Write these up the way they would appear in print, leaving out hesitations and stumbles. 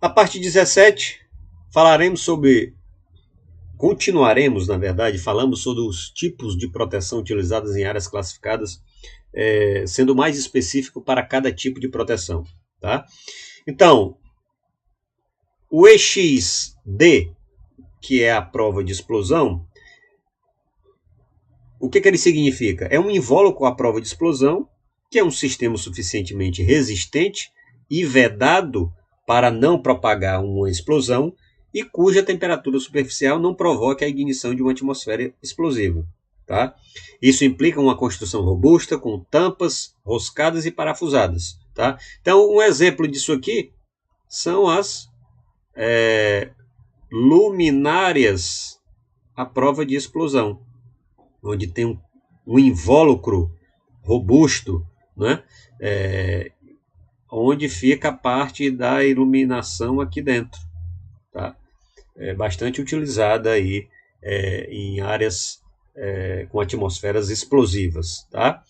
A parte 17, continuaremos, na verdade, falamos sobre os tipos de proteção utilizados em áreas classificadas, sendo mais específico para cada tipo de proteção. Tá? Então, o EXD, que é a prova de explosão, o que ele significa? É um invólucro à prova de explosão, que é um sistema suficientemente resistente e vedado para não propagar uma explosão e cuja temperatura superficial não provoque a ignição de uma atmosfera explosiva. Tá? Isso implica uma construção robusta, com tampas roscadas e parafusadas. Tá? Então, um exemplo disso aqui são as luminárias à prova de explosão, onde tem um invólucro robusto, né? Onde fica a parte da iluminação aqui dentro. Tá? É bastante utilizada aí, em áreas com atmosferas explosivas. Tá?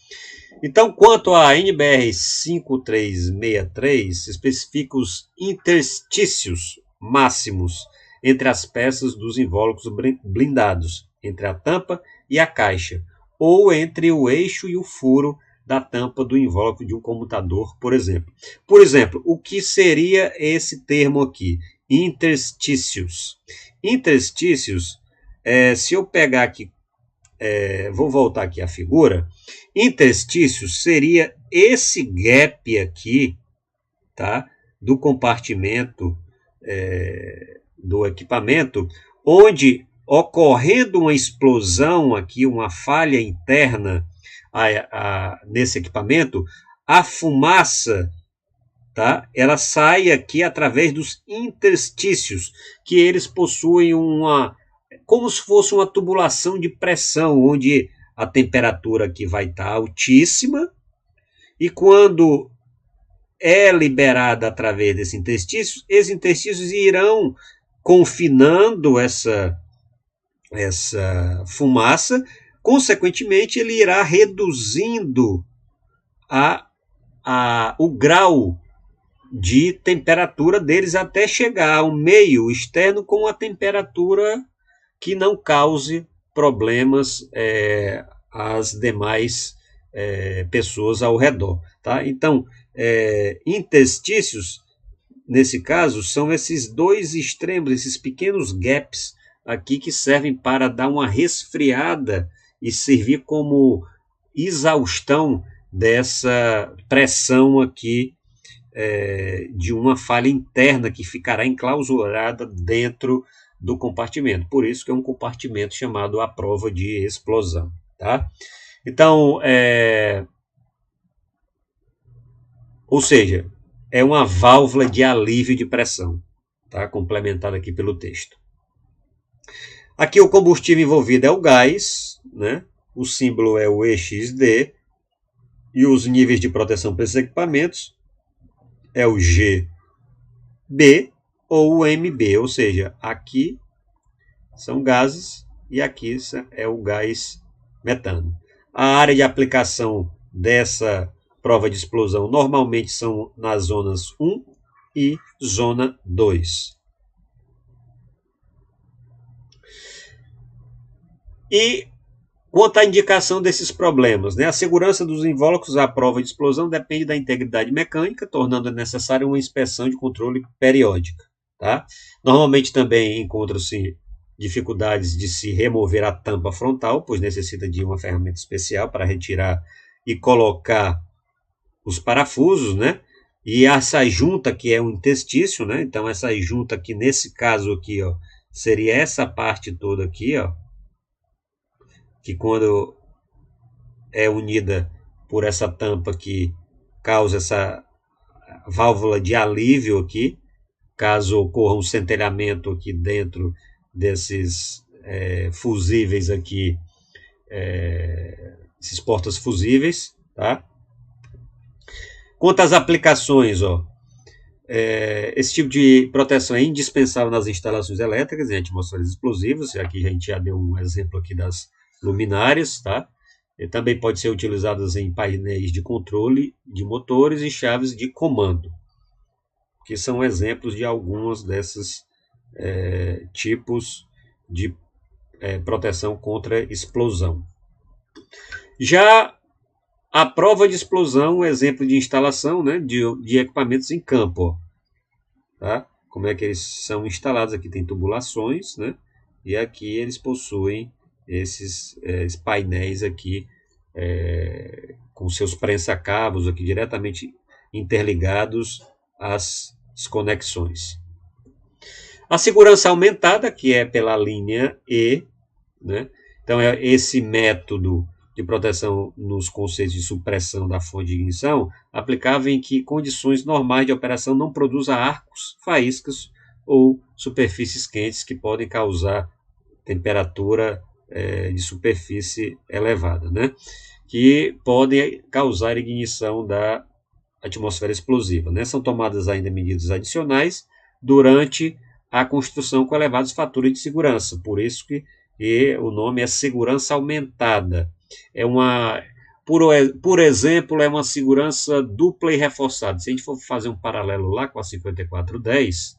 Então, quanto à NBR 5363, especifica os interstícios máximos entre as peças dos invólucros blindados, entre a tampa e a caixa, ou entre o eixo e o furo da tampa do invólucro de um comutador, por exemplo. Por exemplo, o que seria esse termo aqui? Interstícios. Interstícios, se eu pegar aqui, vou voltar aqui à figura, interstícios seria esse gap aqui, tá? Do compartimento do equipamento, onde, ocorrendo uma explosão aqui, uma falha interna nesse equipamento, a fumaça, tá? Ela sai aqui através dos interstícios, que eles possuem como se fosse uma tubulação de pressão, onde a temperatura aqui vai estar altíssima, e quando é liberada através desses interstícios, esses interstícios irão confinando essa fumaça, consequentemente ele irá reduzindo o grau de temperatura deles até chegar ao meio externo com a temperatura que não cause problemas às demais pessoas ao redor. Tá? Então, interstícios, nesse caso, são esses dois extremos, esses pequenos gaps aqui que servem para dar uma resfriada e servir como exaustão dessa pressão aqui de uma falha interna que ficará enclausurada dentro do compartimento. Por isso que é um compartimento chamado à prova de explosão. Tá? Então, ou seja, é uma válvula de alívio de pressão, tá? Complementada aqui pelo texto. Aqui o combustível envolvido é o gás, né? O símbolo é o EXD, e os níveis de proteção para esses equipamentos é o GB ou o MB, ou seja, aqui são gases e aqui é o gás metano. A área de aplicação dessa prova de explosão normalmente são nas zonas 1 e zona 2. E quanto à indicação desses problemas, né? A segurança dos invólucros à prova de explosão depende da integridade mecânica, tornando necessária uma inspeção de controle periódica. Tá? Normalmente também encontram-se dificuldades de se remover a tampa frontal, pois necessita de uma ferramenta especial para retirar e colocar os parafusos, né? E essa junta que é um interstício, né? Então essa junta aqui, nesse caso aqui, ó, seria essa parte toda aqui, ó, que quando é unida por essa tampa que causa essa válvula de alívio aqui, caso ocorra um centelhamento aqui dentro desses fusíveis aqui, esses portas fusíveis, tá? Quanto às aplicações, ó, esse tipo de proteção é indispensável nas instalações elétricas em atmosferas explosivas. Aqui a gente já deu um exemplo aqui das luminárias, tá? E também pode ser utilizadas em painéis de controle de motores e chaves de comando. que são exemplos de alguns desses tipos de proteção contra explosão. Já a prova de explosão, exemplo de instalação, né, de equipamentos em campo. Tá? Como é que eles são instalados? Aqui tem tubulações, né? E aqui eles possuem esses painéis aqui com seus prensa-cabos aqui diretamente interligados às conexões. A segurança aumentada, que é pela linha E, né? Então é esse método de proteção nos conceitos de supressão da fonte de ignição, aplicável em que condições normais de operação não produza arcos, faíscas ou superfícies quentes que podem causar temperatura de superfície elevada, né? Que podem causar ignição da atmosfera explosiva, né? São tomadas ainda medidas adicionais durante a construção com elevados fatores de segurança, por isso que o nome é segurança aumentada. Por exemplo, é uma segurança dupla e reforçada. Se a gente for fazer um paralelo lá com a 5410,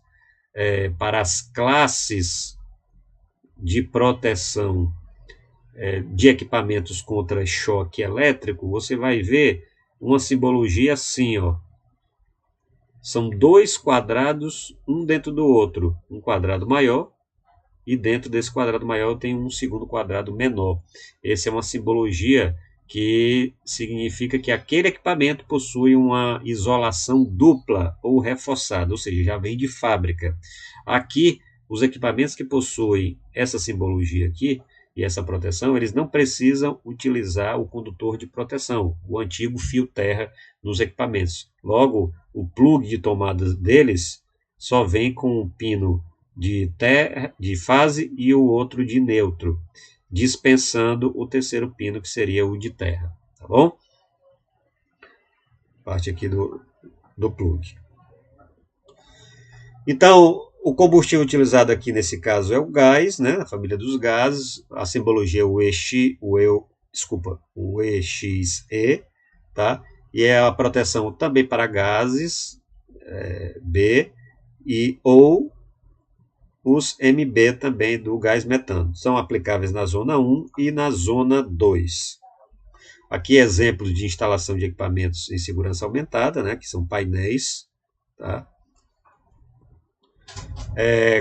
para as classes de proteção de equipamentos contra choque elétrico, você vai ver uma simbologia assim, ó. São dois quadrados, um dentro do outro. Um quadrado maior, e dentro desse quadrado maior tem um segundo quadrado menor. Essa é uma simbologia que significa que aquele equipamento possui uma isolação dupla ou reforçada, ou seja, já vem de fábrica. Aqui, os equipamentos que possuem essa simbologia aqui e essa proteção, eles não precisam utilizar o condutor de proteção, o antigo fio terra nos equipamentos. Logo, o plug de tomada deles só vem com um pino de fase e o outro de neutro, dispensando o terceiro pino, que seria o de terra, tá bom? Parte aqui do plug. Então, o combustível utilizado aqui nesse caso é o gás, né? A família dos gases, a simbologia é o EXE, tá? E é a proteção também para gases, B, ou os MB também do gás metano. São aplicáveis na zona 1 e na zona 2. Aqui exemplos de instalação de equipamentos em segurança aumentada, né, que são painéis. Tá?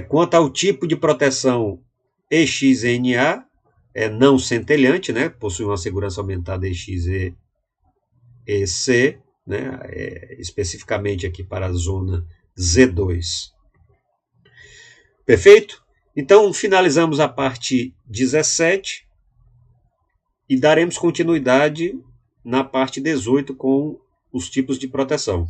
Quanto ao tipo de proteção EXNA, é não centelhante, né, possui uma segurança aumentada EXEC, né, especificamente aqui para a zona Z2. Perfeito? Então, finalizamos a parte 17 e daremos continuidade na parte 18 com os tipos de proteção.